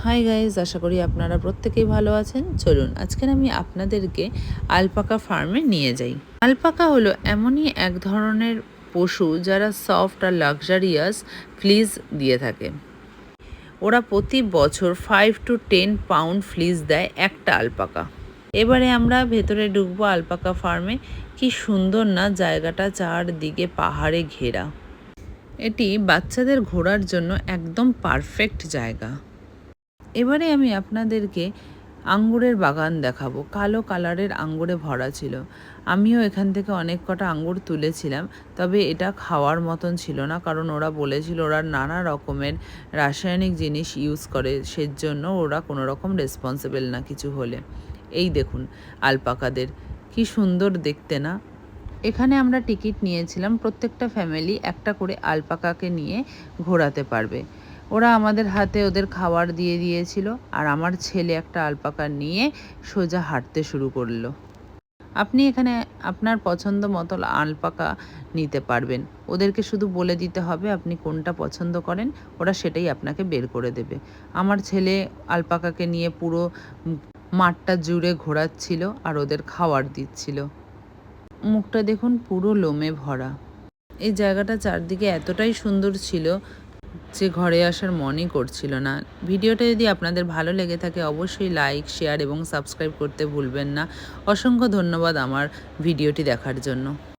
Hi guys, আশা করি আপনারা প্রত্যেকেই ভালো আছেন। চলুন আজকের আমি আপনাদেরকে আলপাকা ফার্মে নিয়ে যাই। আলপাকা হলো এমনই এক ধরনের পশু যারা সফট আর লাক্সারিয়াস ফ্লিজ দিয়ে থাকে। ওরা প্রতি বছর 5 to 10 পাউন্ড ফ্লিজ দেয় একটা আলপাকা। এবারে আমরা ভেতরে ঢুকবো আলপাকা ফার্মে। কি সুন্দর না জায়গাটা, চারদিকে পাহাড়ে ঘেরা। এটি বাচ্চাদের ঘোরার জন্য একদম পারফেক্ট জায়গা। এবারে আমি আপনাদেরকে আঙ্গুরের বাগান দেখাবো। কালো কালারের আঙ্গুরে ভরা ছিল। আমিও এখান থেকে অনেক কটা আঙ্গুর তুলেছিলাম, তবে এটা খাওয়ার মতন ছিল না, কারণ ওরা বলেছিল ওরা নানা রকমের রাসায়নিক জিনিস ইউজ করে, সেজন্য ওরা কোনো রকম রেসপন্সিবল না কিছু হলে। এই দেখুন আলপাকাদের, কি সুন্দর দেখতে না। এখানে আমরা টিকিট নিয়েছিলাম, প্রত্যেকটা ফ্যামিলি একটা করে আলপাকাকে নিয়ে ঘোরাতে পারবে। ওরা আমাদের হাতে ওদের খাবার দিয়ে দিয়েছিল, আর আমার ছেলে একটা আলপাকা নিয়ে সোজা হাঁটতে শুরু করলো। আপনি এখানে আপনার পছন্দ মতো আলপাকা নিতে পারবেন। ওদেরকে শুধু বলে দিতে হবে আপনি কোনটা পছন্দ করেন, ওরা সেটাই আপনাকে বের করে দেবে। আমার ছেলে আলপাকাকে নিয়ে পুরো মাঠটা জুড়ে ঘোরাচ্ছিল আর ওদের খাবার দিচ্ছিল। মুখটা দেখুন পুরো লোমে ভরা। এই জায়গাটা চারদিকে এতটাই সুন্দর ছিল যে ঘরে আসার মনই করছিল না। ভিডিওটা যদি আপনাদের ভালো লেগে থাকে অবশ্যই লাইক, শেয়ার এবং সাবস্ক্রাইব করতে ভুলবেন না। অসংখ্য ধন্যবাদ আমার ভিডিওটি দেখার জন্য।